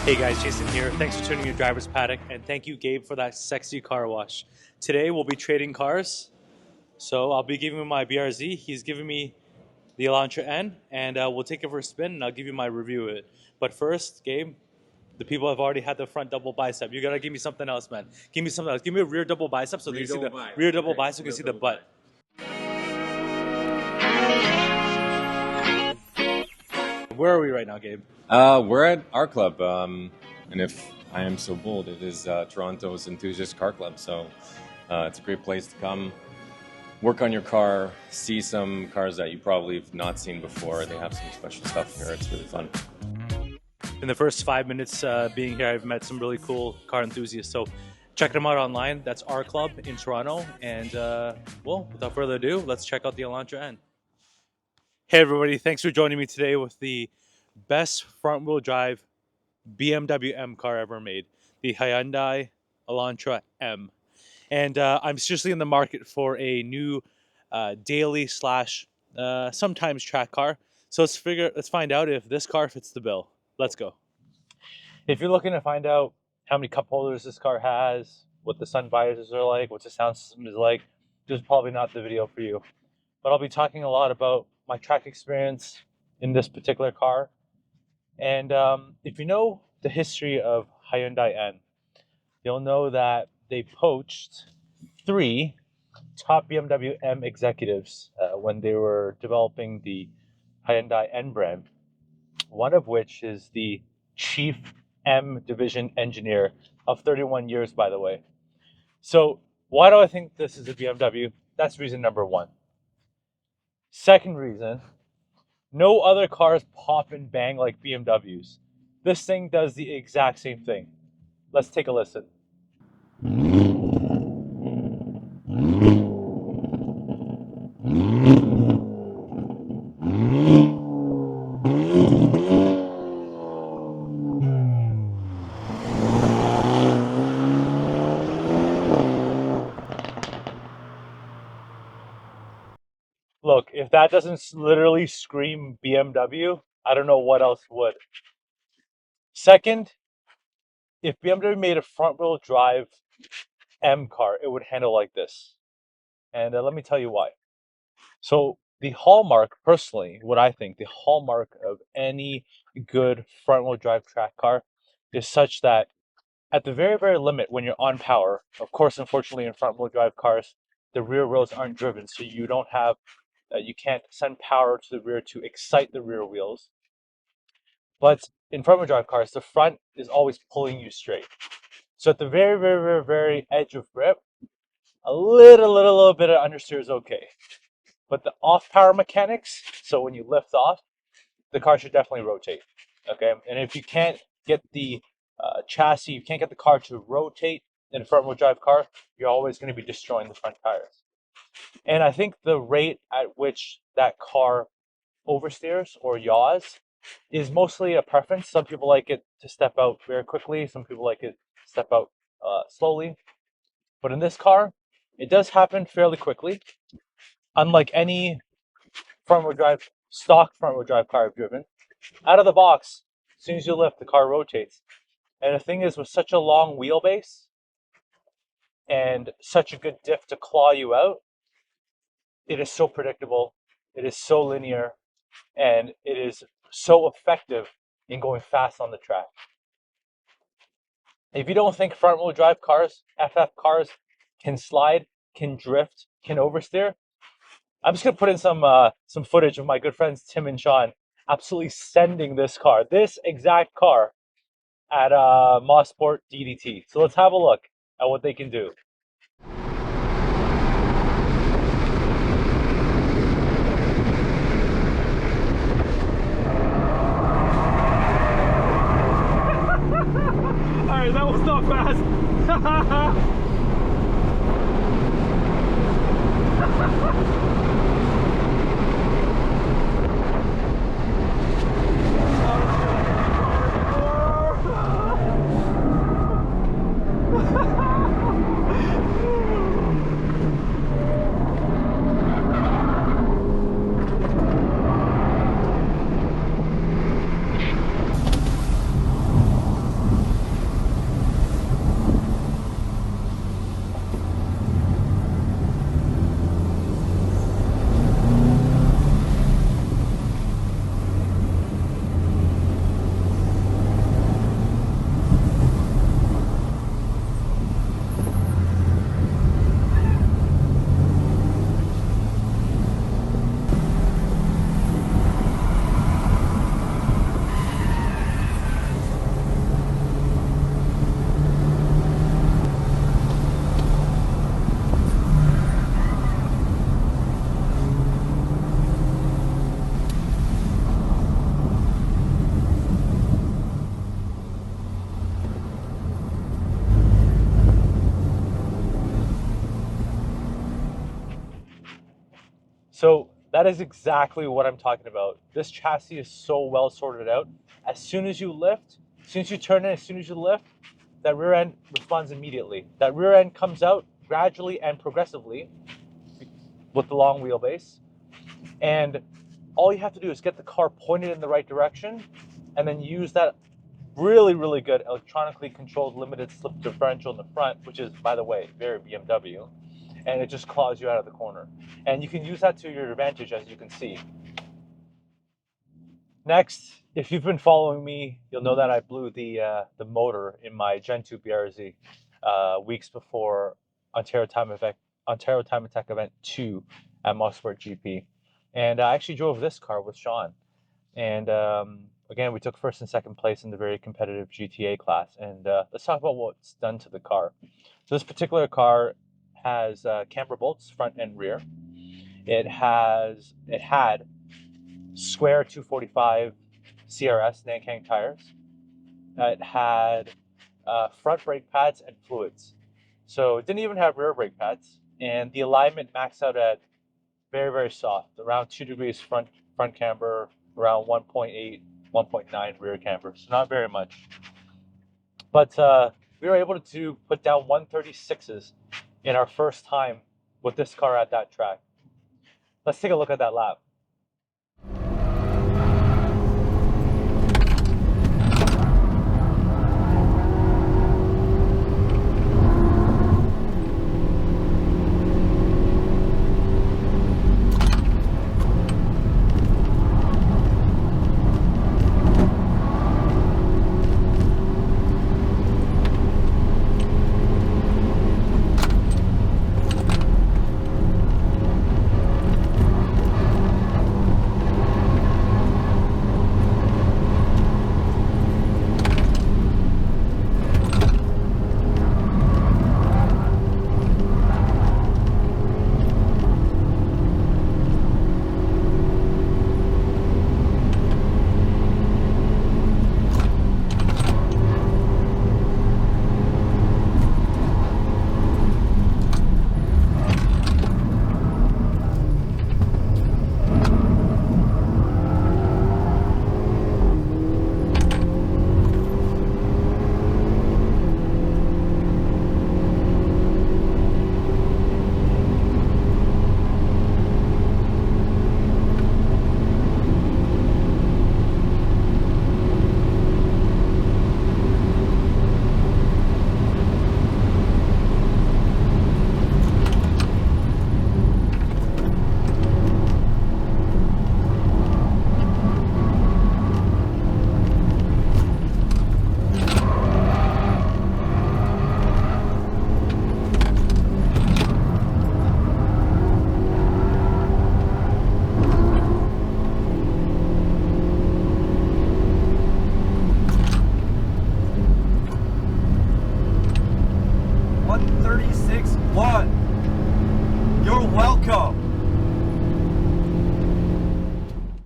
Hey guys, Jason here. Thanks for tuning in Driver's Paddock, and thank you, Gabe, for that sexy car wash. Today we'll be trading cars. So I'll be giving him my BRZ. He's giving me the Elantra N, and we'll take it for a spin, and I'll give you my review of it. But first, Gabe, the people have already had the front double bicep. You gotta give me something else, man. Give me something else. Give me a rear double bicep so they can see the rear double bicep. You can see the butt. Where are we right now, Gabe? We're at RClub, and if I am so bold, it is Toronto's enthusiast car club. So it's a great place to come, work on your car, see some cars that you probably have not seen before. They have some special stuff here. It's really fun. In the first 5 minutes being here, I've met some really cool car enthusiasts. So check them out online. That's RClub in Toronto. And well, without further ado, let's check out the Elantra N. Hey everybody, thanks for joining me today with the best front-wheel drive BMW M car ever made, the Hyundai Elantra M. And I'm seriously in the market for a new daily slash sometimes track car. So let's find out if this car fits the bill. Let's go. If you're looking to find out how many cup holders this car has, what the sun visors are like, what the sound system is like, this is probably not the video for you. But I'll be talking a lot about my track experience in this particular car. And if you know the history of Hyundai N, you'll know that they poached 3 top BMW M executives when they were developing the Hyundai N brand. One of which is the chief M division engineer of 31 years, by the way. So why do I think this is a BMW? That's reason number 1. Second reason, no other cars pop and bang like BMWs. This thing does the exact same thing. Let's take a listen. Look, if that doesn't literally scream BMW, I don't know what else would. Second, if BMW made a front-wheel drive M car, it would handle like this. And let me tell you why. So the hallmark, personally, what I think, the hallmark of any good front-wheel drive track car is such that at the very, very limit, when you're on power, of course, unfortunately, in front-wheel drive cars, the rear wheels aren't driven, so you don't have you can't send power to the rear to excite the rear wheels. But in front-wheel drive cars, the front is always pulling you straight. So at the very, very, very, very edge of grip, a little bit of understeer is okay. But the off-power mechanics, so when you lift off, the car should definitely rotate. Okay, and if you can't get the chassis, you can't get the car to rotate in a front-wheel drive car, you're always going to be destroying the front tires. And I think the rate at which that car oversteers or yaws is mostly a preference. Some people like it to step out very quickly. Some people like it to step out slowly. But in this car, it does happen fairly quickly. Unlike any stock front-wheel drive car I've driven, out of the box, as soon as you lift, the car rotates. And the thing is, with such a long wheelbase and such a good diff to claw you out, it is so predictable, it is so linear, and it is so effective in going fast on the track. If you don't think front-wheel drive cars, FF cars, can slide, can drift, can oversteer, I'm just going to put in some footage of my good friends Tim and Sean absolutely sending this exact car, at Mosport DDT. So let's have a look at what they can do. Alright, that was not fast. So that is exactly what I'm talking about. This chassis is so well sorted out. As soon as you lift, as soon as you turn in, as soon as you lift, that rear end responds immediately. That rear end comes out gradually and progressively with the long wheelbase. And all you have to do is get the car pointed in the right direction and then use that really, really good electronically controlled limited slip differential in the front, which is, by the way, very BMW. And it just claws you out of the corner. And you can use that to your advantage, as you can see. Next, if you've been following me, you'll know that I blew the motor in my Gen 2 BRZ weeks before Ontario Time Attack Event 2 at Mosport GP. And I actually drove this car with Sean. And again, we took first and second place in the very competitive GTA class. And let's talk about what's done to the car. So this particular car has camber bolts, front and rear. It had Square 245 CRS Nankang tires. It had front brake pads and fluids. So it didn't even have rear brake pads. And the alignment maxed out at very, very soft, around 2 degrees front camber, around 1.8, 1.9 rear camber. So not very much. But we were able to put down 136s in our first time with this car at that track. Let's take a look at that lap.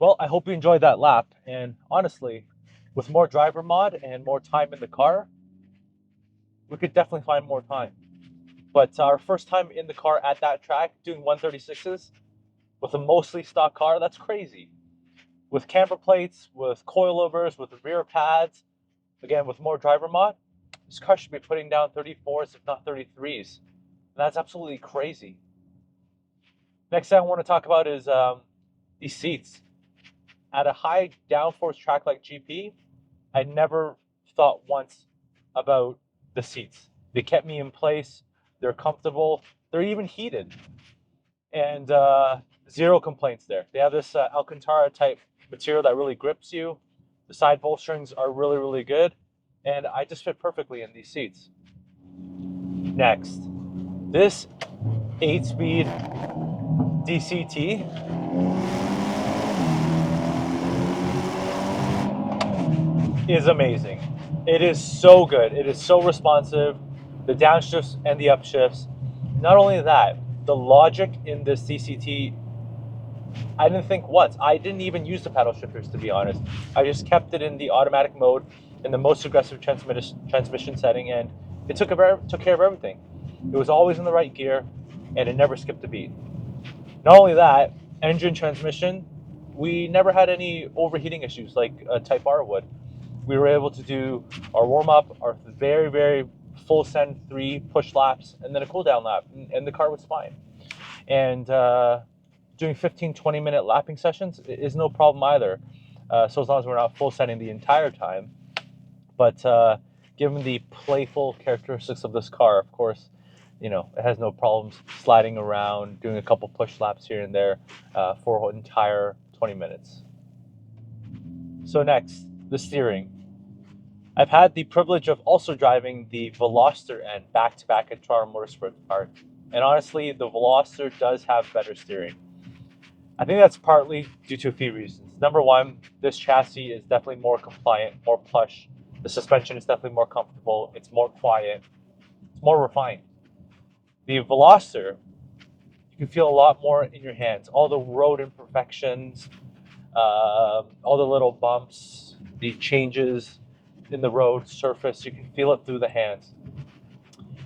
Well, I hope you enjoyed that lap, and honestly, with more driver mod and more time in the car, we could definitely find more time. But our first time in the car at that track, doing 136s, with a mostly stock car, that's crazy. With camber plates, with coilovers, with rear pads, again, with more driver mod, this car should be putting down 34s, if not 33s. And that's absolutely crazy. Next thing I want to talk about is these seats. At a high downforce track like GP, I never thought once about the seats. They kept me in place. They're comfortable. They're even heated. And zero complaints there. They have this Alcantara type material that really grips you. The side bolsterings are really, really good. And I just fit perfectly in these seats. Next, this 8-speed DCT is amazing. It is so good. It is so responsive. The downshifts and the upshifts. Not only that, the logic in this DCT, I didn't think once. I didn't even use the paddle shifters, to be honest. I just kept it in the automatic mode, in the most aggressive transmission setting, and it took care of everything. It was always in the right gear, and it never skipped a beat. Not only that, Engine, transmission, we never had any overheating issues like Type R would. We were able to do our warm-up, our very, very full send 3 push laps, and then a cool down lap, and the car was fine. And doing 15-20 minute lapping sessions is no problem either, so as long as we're not full sending the entire time. But given the playful characteristics of this car, of course, you know, it has no problems sliding around, doing a couple push laps here and there for an entire 20 minutes. So next, the steering. I've had the privilege of also driving the Veloster N back-to-back at Toronto Motorsport Park, and honestly, the Veloster does have better steering. I think that's partly due to a few reasons. Number one, this chassis is definitely more compliant, more plush. The suspension is definitely more comfortable. It's more quiet. It's more refined. The Veloster, you can feel a lot more in your hands. All the road imperfections, all the little bumps, the changes in the road surface, you can feel it through the hands.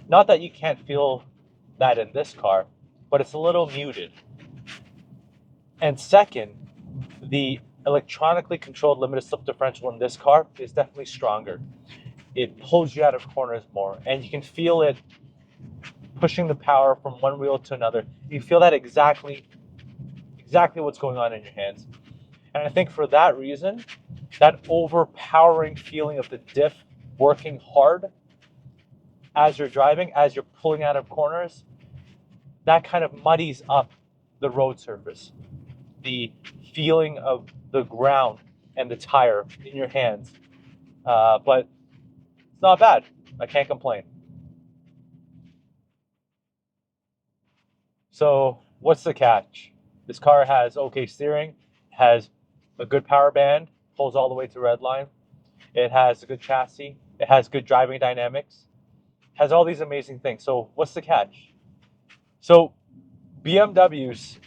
Not that you can't feel that in this car, but it's a little muted. And second, the electronically controlled limited slip differential in this car is definitely stronger. It pulls you out of corners more, and you can feel it pushing the power from one wheel to another. You feel that exactly what's going on in your hands. And I think for that reason, that overpowering feeling of the diff working hard as you're driving, as you're pulling out of corners, that kind of muddies up the road surface. The feeling of the ground and the tire in your hands. But it's not bad. I can't complain. So what's the catch? This car has okay steering, has a good power band, pulls all the way to redline. It has a good chassis. It has good driving dynamics. Has all these amazing things. So what's the catch? So BMWs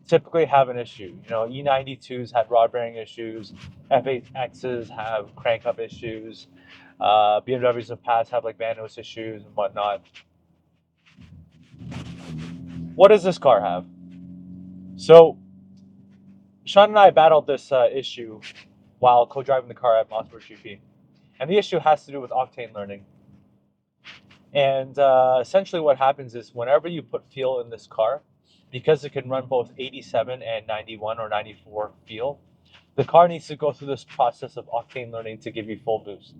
typically have an issue. You know, E92s had rod bearing issues. F8Xs have crank up issues. BMWs in the past have like Vanos issues and whatnot. What does this car have? So Sean and I battled this issue while co-driving the car at Mosport GP. And the issue has to do with octane learning. And essentially what happens is whenever you put fuel in this car, because it can run both 87 and 91 or 94 fuel, the car needs to go through this process of octane learning to give you full boost.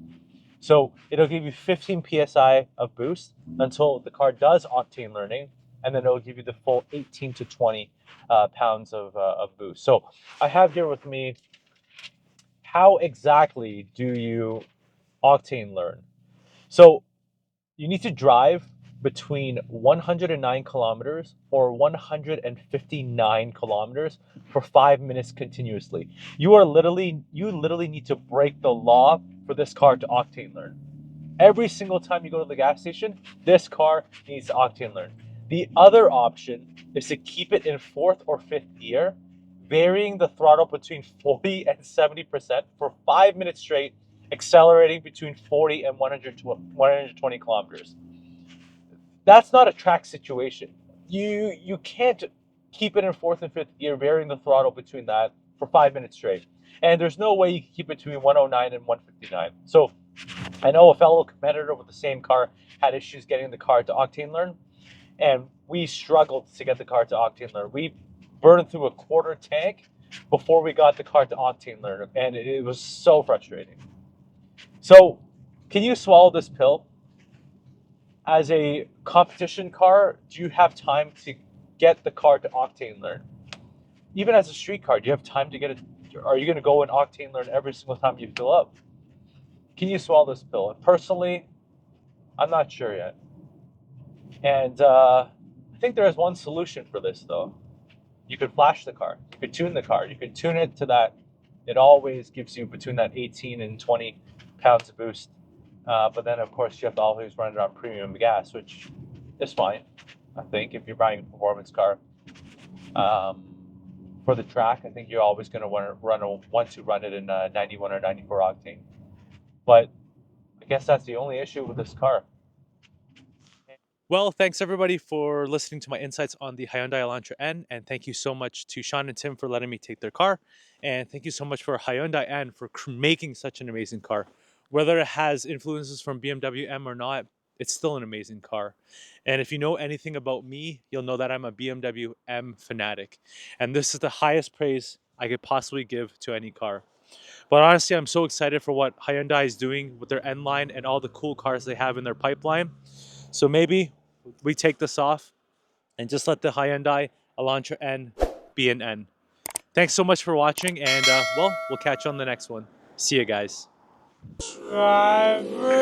So it'll give you 15 psi of boost until the car does octane learning, and then it'll give you the full 18 to 20 pounds of boost. So I have here with me, how exactly do you octane learn? So you need to drive between 109 kilometers or 159 kilometers for 5 minutes continuously. You literally need to break the law for this car to octane learn. Every single time you go to the gas station, this car needs to octane learn. The other option is to keep it in 4th or 5th gear, varying the throttle between 40 and 70% for 5 minutes straight, accelerating between 40 and 120 kilometers. That's not a track situation. You can't keep it in 4th and 5th gear, varying the throttle between that for 5 minutes straight. And there's no way you can keep it between 109 and 159. So I know a fellow competitor with the same car had issues getting the car to octane learn, and we struggled to get the car to octane learn. We burned through a quarter tank before we got the car to octane learn, and it was so frustrating. So can you swallow this pill? As a competition car, do you have time to get the car to octane learn? Even as a street car, do you have time to get it? Are you going to go and octane learn every single time you fill up? Can you swallow this pill? And personally, I'm not sure yet. And I think there is one solution for this, though. You could flash the car. You could tune the car. You could tune it to that. It always gives you between that 18 and 20 pounds of boost. But then, of course, you have to always run it on premium gas, which is fine, I think, if you're buying a performance car. For the track, I think you're always going to want to run it in 91 or 94 octane. But I guess that's the only issue with this car. Well, thanks everybody for listening to my insights on the Hyundai Elantra N, and thank you so much to Sean and Tim for letting me take their car, and thank you so much for Hyundai N for making such an amazing car. Whether it has influences from BMW M or not, it's still an amazing car. And if you know anything about me, you'll know that I'm a BMW M fanatic, and this is the highest praise I could possibly give to any car. But honestly, I'm so excited for what Hyundai is doing with their N line and all the cool cars they have in their pipeline. So maybe we take this off and just let the Hyundai Elantra N be an N. Thanks so much for watching, and well, we'll catch you on the next one. See you guys. Drivers.